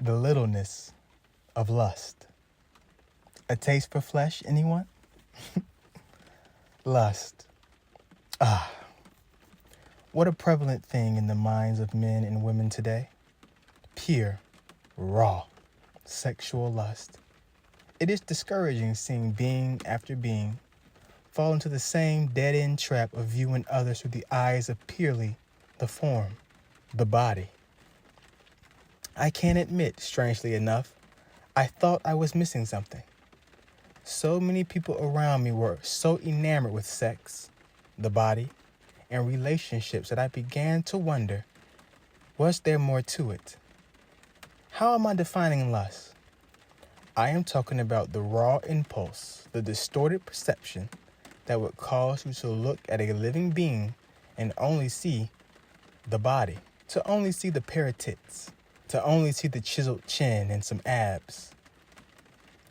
The littleness of lust. A taste for flesh, anyone? Lust. What a prevalent thing in the minds of men and women today. Pure, raw, sexual lust. It is discouraging seeing being after being fall into the same dead-end trap of viewing others through the eyes of purely the form, the body. I can admit, strangely enough, I thought I was missing something. So many people around me were so enamored with sex, the body, and relationships that I began to wonder, was there more to it? How am I defining lust? I am talking about the raw impulse, the distorted perception that would cause you to look at a living being and only see the body, to only see the pair of tits, to only see the chiseled chin and some abs.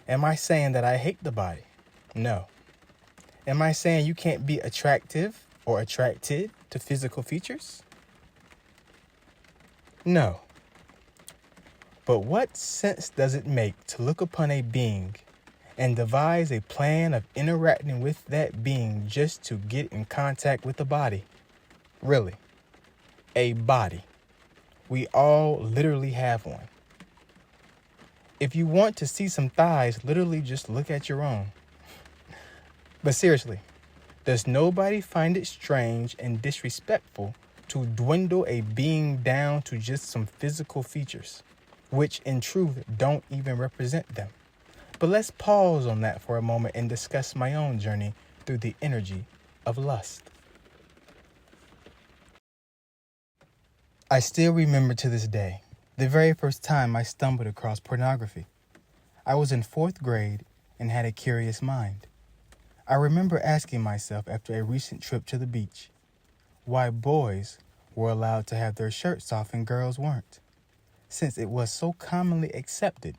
Am I saying that I hate the body? No. Am I saying you can't be attractive or attracted to physical features? No. But what sense does it make to look upon a being and devise a plan of interacting with that being just to get in contact with the body? Really, a body. We all literally have one. If you want to see some thighs, literally just look at your own. But seriously, does nobody find it strange and disrespectful to dwindle a being down to just some physical features, which in truth don't even represent them? But let's pause on that for a moment and discuss my own journey through the energy of lust. I still remember to this day the very first time I stumbled across pornography. I was in 4th grade and had a curious mind. I remember asking myself after a recent trip to the beach why boys were allowed to have their shirts off and girls weren't. Since it was so commonly accepted,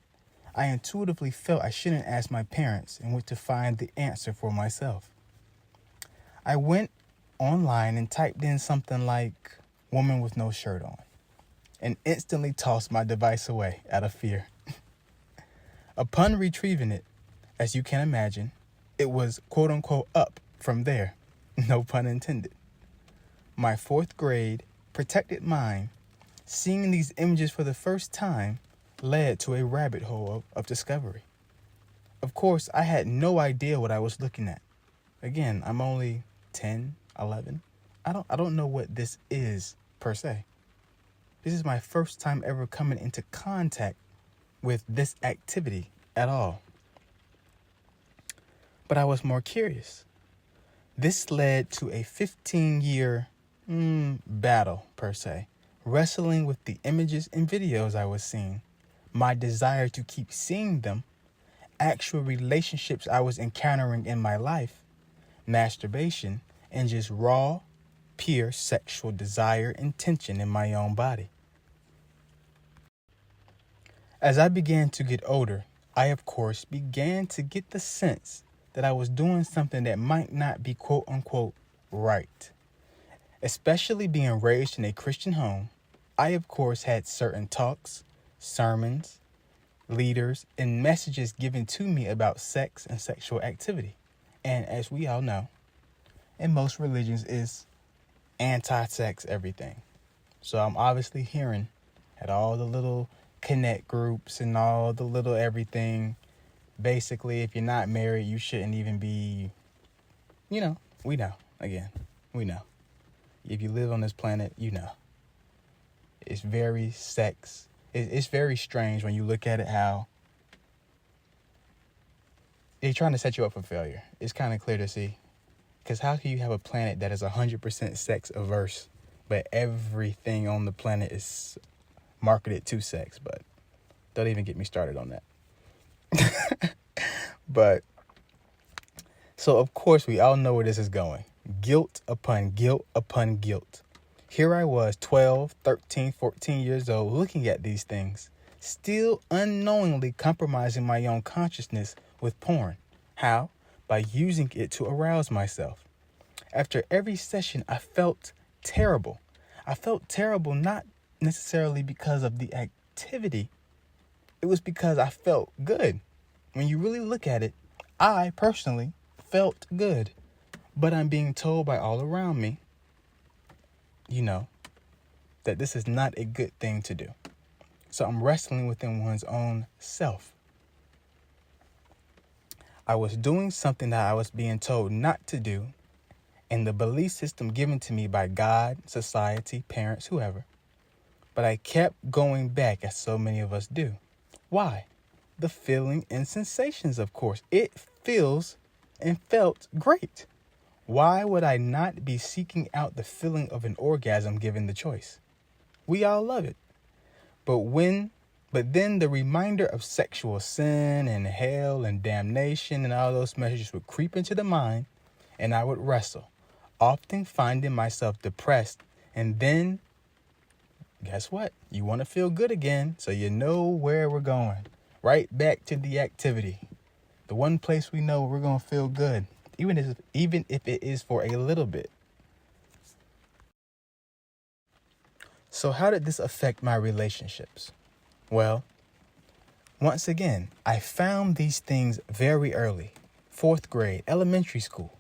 I intuitively felt I shouldn't ask my parents and went to find the answer for myself. I went online and typed in something like woman with no shirt on and instantly tossed my device away out of fear. Upon retrieving it, as you can imagine, it was quote unquote up from there. No pun intended. My 4th grade protected mind, seeing these images for the first time, led to a rabbit hole of discovery. Of course, I had no idea what I was looking at. Again, I'm only 10, 11. I don't know what this is per se. This is my first time ever coming into contact with this activity at all. But I was more curious. This led to a 15-year battle per se, wrestling with the images and videos I was seeing, my desire to keep seeing them, actual relationships I was encountering in my life, masturbation, and just raw, pure sexual desire and tension in my own body. As I began to get older, I of course began to get the sense that I was doing something that might not be quote unquote right. Especially being raised in a Christian home, I of course had certain talks, sermons, leaders, and messages given to me about sex and sexual activity. And as we all know, in most religions is anti-sex everything. So I'm obviously hearing at all the little connect groups and all the little everything. Basically, if you're not married, you shouldn't even be, we know. We know. If you live on this planet, you know. It's very it's very strange when you look at it how they're trying to set you up for failure. It's kind of clear to see. Because how can you have a planet that is 100% sex averse, but everything on the planet is marketed to sex? But don't even get me started on that. But so of course we all know where this is going. Guilt upon guilt upon guilt. Here I was 12, 13, 14 years old looking at these things, still unknowingly compromising my own consciousness with porn. How? By using it to arouse myself. After every session, I felt terrible. I felt terrible not necessarily because of the activity, It was because I felt good. When you really look at it, I personally felt good. But I'm being told by all around me, that this is not a good thing to do. So I'm wrestling within one's own self. I was doing something that I was being told not to do, and the belief system given to me by God, society, parents, whoever. But I kept going back, as so many of us do. Why? The feeling and sensations, of course. It feels and felt great. Why would I not be seeking out the feeling of an orgasm given the choice? We all love it. But then the reminder of sexual sin and hell and damnation and all those messages would creep into the mind, and I would wrestle, often finding myself depressed. And then, guess what? You want to feel good again, so you know where we're going. Right back to the activity. The one place we know we're going to feel good, even if it is for a little bit. So how did this affect my relationships? Well, once again, I found these things very early, 4th grade, elementary school.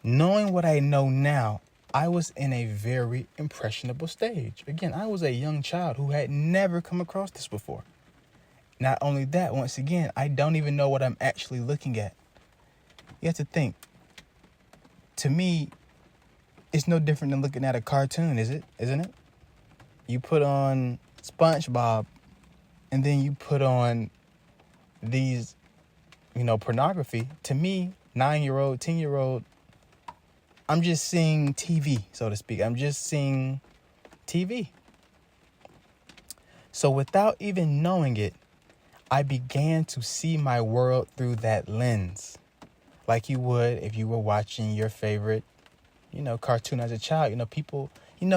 Knowing what I know now, I was in a very impressionable stage. Again, I was a young child who had never come across this before. Not only that, once again, I don't even know what I'm actually looking at. You have to think. To me, it's no different than looking at a cartoon, isn't it? You put on SpongeBob, and then you put on these, pornography. To me, 9-year-old, 10-year-old, I'm just seeing TV, so to speak. I'm just seeing TV. So without even knowing it, I began to see my world through that lens. Like you would if you were watching your favorite, cartoon as a child. People,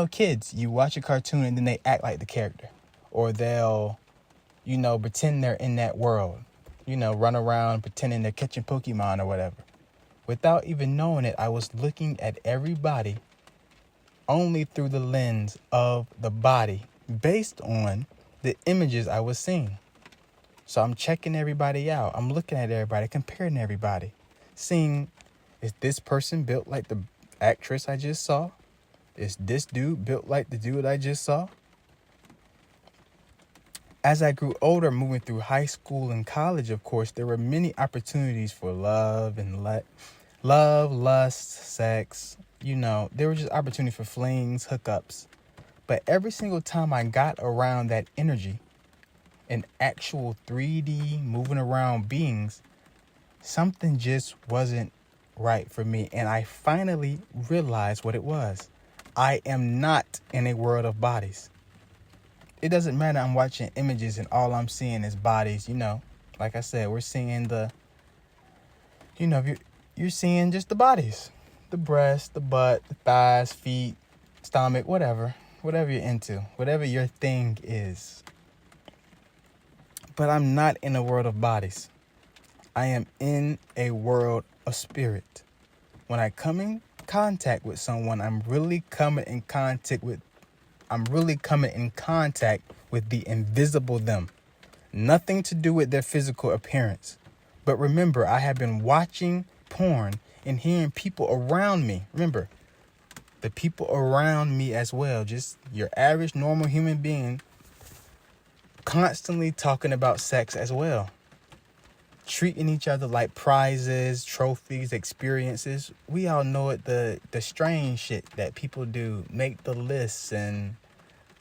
kids, you watch a cartoon and then they act like the character. Or they'll, pretend they're in that world. Run around pretending they're catching Pokemon or whatever. Without even knowing it, I was looking at everybody only through the lens of the body based on the images I was seeing. So I'm checking everybody out. I'm looking at everybody, comparing everybody, seeing, is this person built like the actress I just saw? Is this dude built like the dude I just saw? As I grew older, moving through high school and college, of course, there were many opportunities for love and lust, sex. There were just opportunity for flings, hookups. But every single time I got around that energy, an actual 3D moving around beings, something just wasn't right for me. And I finally realized what it was. I am not in a world of bodies. It doesn't matter. I'm watching images and all I'm seeing is bodies. Like I said, we're seeing you're seeing just the bodies, the breast, the butt, the thighs, feet, stomach, whatever you're into, whatever your thing is. But I'm not in a world of bodies. I am in a world of spirit. When I come in contact with someone, I'm really coming in contact with the invisible them. Nothing to do with their physical appearance. But remember, I have been watching porn and hearing people around me. Remember, the people around me as well, just your average normal human being, constantly talking about sex as well. Treating each other like prizes, trophies, experiences. We all know it, the strange shit that people do. Make the lists and,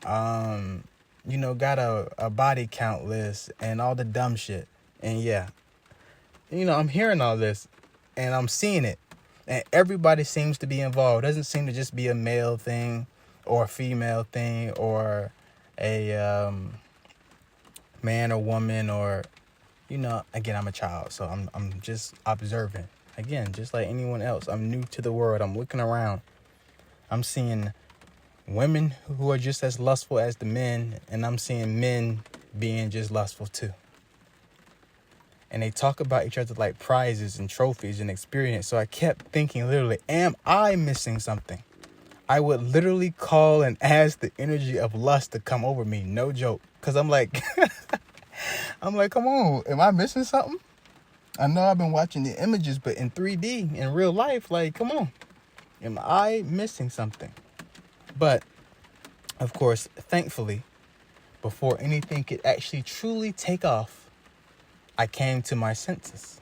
got a body count list and all the dumb shit. And yeah, I'm hearing all this and I'm seeing it. And everybody seems to be involved. It doesn't seem to just be a male thing or a female thing or a man or woman or, again, I'm a child. So I'm just observing. Again, just like anyone else, I'm new to the world. I'm looking around. I'm seeing women who are just as lustful as the men. And I'm seeing men being just lustful too. And they talk about each other like prizes and trophies and experience. So I kept thinking, literally, am I missing something? I would literally call and ask the energy of lust to come over me. No joke. Because I'm like, I'm like, come on, am I missing something? I know I've been watching the images, but in 3D, in real life, like, come on. Am I missing something? But, of course, thankfully, before anything could actually truly take off, I came to my senses.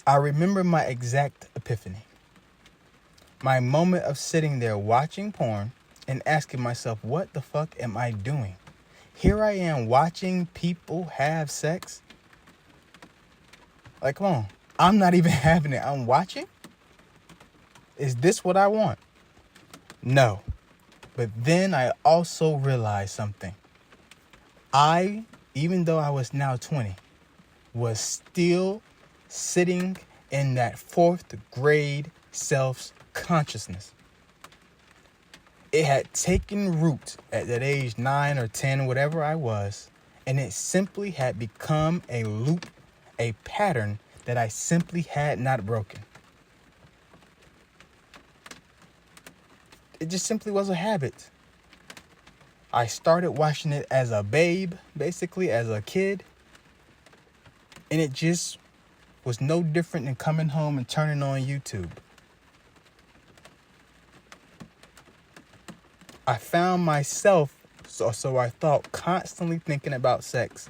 I remember my exact epiphany. My moment of sitting there watching porn and asking myself, what the fuck am I doing? Here I am watching people have sex. Like, come on. I'm not even having it. I'm watching? Is this what I want? No. But then I also realized something. Even though I was now 20, was still sitting in that 4th grade self-consciousness. It had taken root at that age 9 or 10, whatever I was, and it simply had become a loop, a pattern that I simply had not broken. It just simply was a habit. I started watching it as a babe, basically as a kid, and it just was no different than coming home and turning on YouTube. I found myself, so I thought, constantly thinking about sex.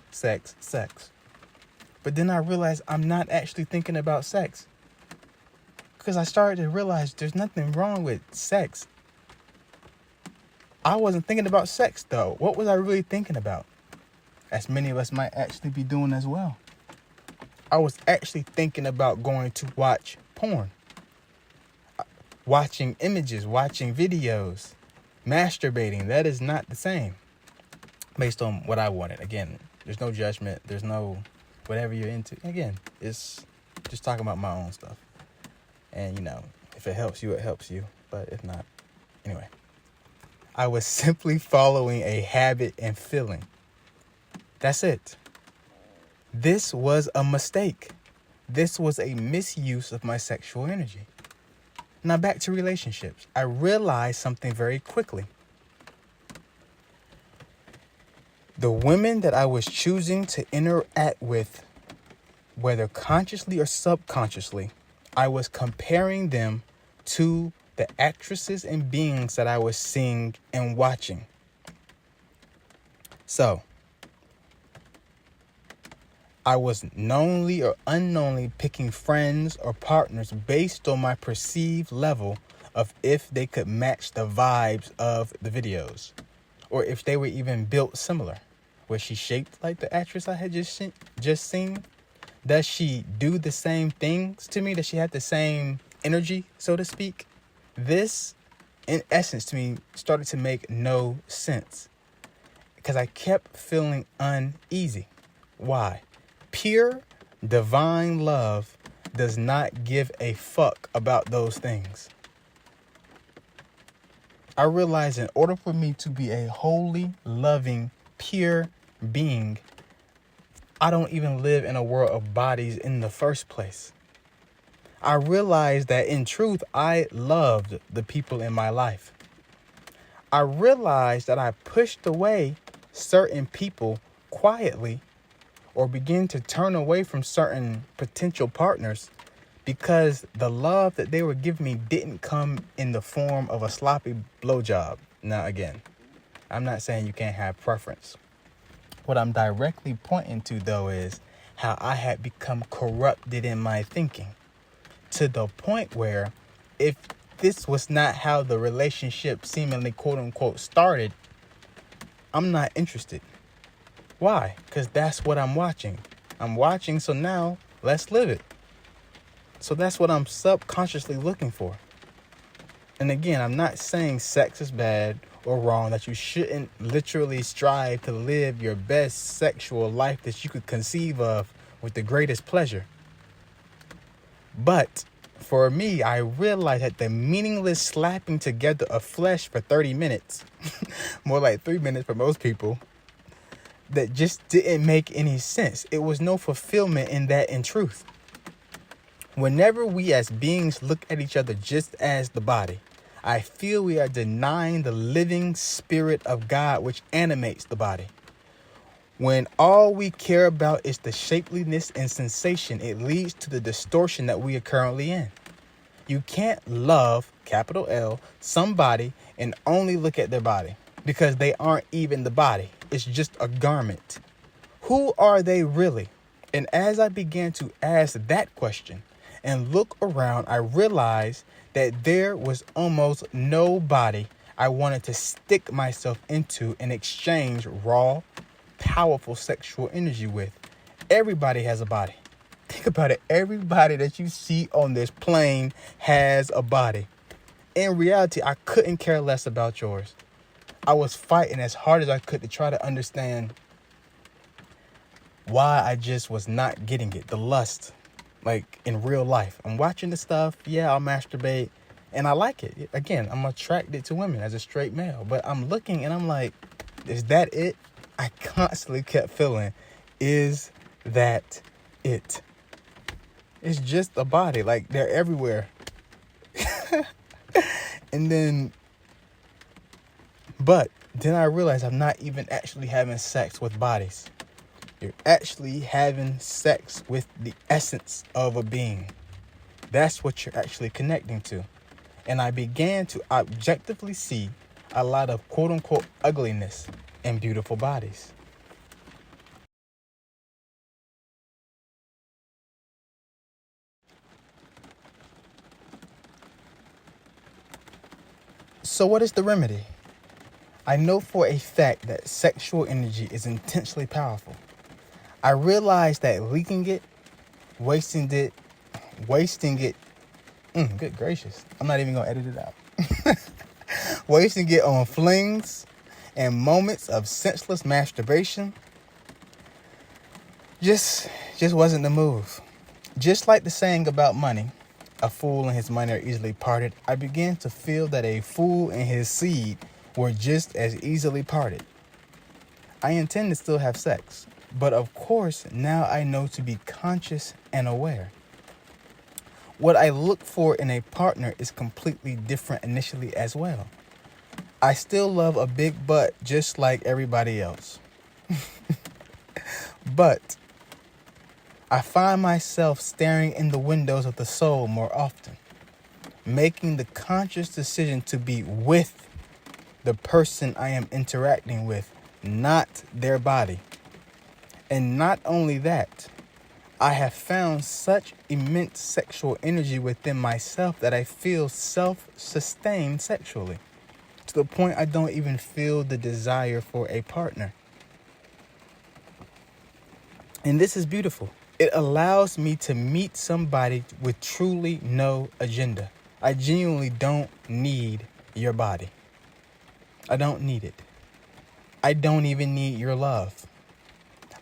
But then I realized I'm not actually thinking about sex. Because I started to realize there's nothing wrong with sex. I wasn't thinking about sex, though. What was I really thinking about? As many of us might actually be doing as well. I was actually thinking about going to watch porn. Watching images, watching videos. Masturbating, that is not the same. Based on what I wanted. Again, there's no judgment. There's no whatever you're into. Again, it's just talking about my own stuff. And, if it helps you, it helps you. But if not, anyway. I was simply following a habit and feeling. That's it. This was a mistake. This was a misuse of my sexual energy. Now back to relationships. I realized something very quickly. The women that I was choosing to interact with, whether consciously or subconsciously, I was comparing them to the actresses and beings that I was seeing and watching. So, I was knowingly or unknowingly picking friends or partners based on my perceived level of if they could match the vibes of the videos, or if they were even built similar. Was she shaped like the actress I had just seen? Does she do the same things to me? Does she have the same energy, so to speak? This, in essence, to me, started to make no sense because I kept feeling uneasy. Why? Pure divine love does not give a fuck about those things. I realized in order for me to be a holy, loving, pure being, I don't even live in a world of bodies in the first place. I realized that in truth, I loved the people in my life. I realized that I pushed away certain people quietly or begin to turn away from certain potential partners because the love that they were giving me didn't come in the form of a sloppy blowjob. Now, again, I'm not saying you can't have preference. What I'm directly pointing to, though, is how I had become corrupted in my thinking to the point where if this was not how the relationship seemingly, quote unquote, started, I'm not interested. Why? Because that's what I'm watching. I'm watching, so now let's live it. So that's what I'm subconsciously looking for. And again, I'm not saying sex is bad or wrong, that you shouldn't literally strive to live your best sexual life that you could conceive of with the greatest pleasure. But for me, I realized that the meaningless slapping together of flesh for 30 minutes, more like 3 minutes for most people, that just didn't make any sense. It was no fulfillment in that in truth. Whenever we as beings look at each other just as the body, I feel we are denying the living spirit of God which animates the body. When all we care about is the shapeliness and sensation, it leads to the distortion that we are currently in. You can't love, capital L, somebody and only look at their body because they aren't even the body. It's just a garment. Who are they really? And as I began to ask that question and look around, I realized that there was almost no body I wanted to stick myself into and exchange raw, powerful sexual energy with. Everybody has a body. Think about it. Everybody that you see on this plane has a body. In reality, I couldn't care less about yours. I was fighting as hard as I could to try to understand why I just was not getting it. The lust, like in real life. I'm watching the stuff. Yeah, I'll masturbate and I like it. Again, I'm attracted to women as a straight male, but I'm looking and I'm like, is that it? I constantly kept feeling, is that it? It's just a body. Like, they're everywhere. But then I realized I'm not even actually having sex with bodies. You're actually having sex with the essence of a being. That's what you're actually connecting to. And I began to objectively see a lot of quote unquote ugliness in beautiful bodies. So what is the remedy? I know for a fact that sexual energy is intensely powerful. I realized that leaking it, wasting it, good gracious, I'm not even gonna edit it out. Wasting it on flings and moments of senseless masturbation just wasn't the move. Just like the saying about money, a fool and his money are easily parted, I began to feel that a fool and his seed were just as easily parted. I intend to still have sex, but of course now I know to be conscious and aware. What I look for in a partner is completely different initially as well. I still love a big butt just like everybody else. But I find myself staring in the windows of the soul more often, making the conscious decision to be with the person I am interacting with, not their body. And not only that, I have found such immense sexual energy within myself that I feel self-sustained sexually, to the point I don't even feel the desire for a partner. And this is beautiful. It allows me to meet somebody with truly no agenda. I genuinely don't need your body. I don't need it. I don't even need your love.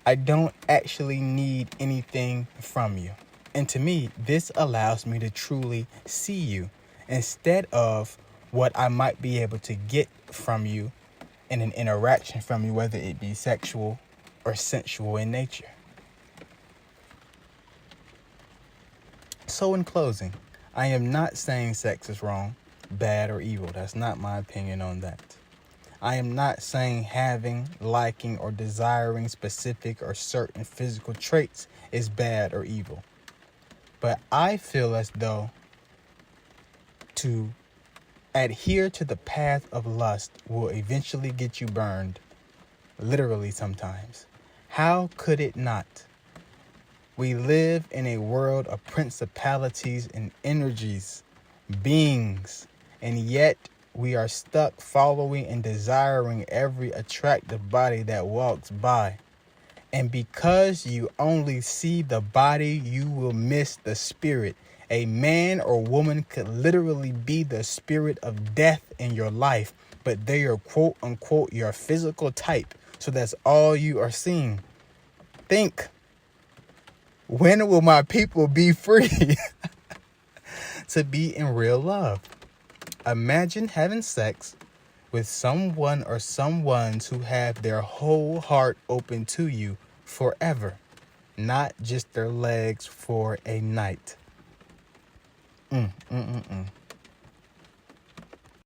I don't actually need anything from you. And to me, this allows me to truly see you instead of what I might be able to get from you in an interaction from you, whether it be sexual or sensual in nature. So in closing, I am not saying sex is wrong, bad, or evil. That's not my opinion on that. I am not saying having, liking, or desiring specific or certain physical traits is bad or evil. But I feel as though to adhere to the path of lust will eventually get you burned, literally sometimes. How could it not? We live in a world of principalities and energies, beings, and yet we are stuck following and desiring every attractive body that walks by. And because you only see the body, you will miss the spirit. A man or woman could literally be the spirit of death in your life, but they are quote unquote your physical type. So that's all you are seeing. Think. When will my people be free to be in real love? Imagine having sex with someone or someones who have their whole heart open to you forever, not just their legs for a night.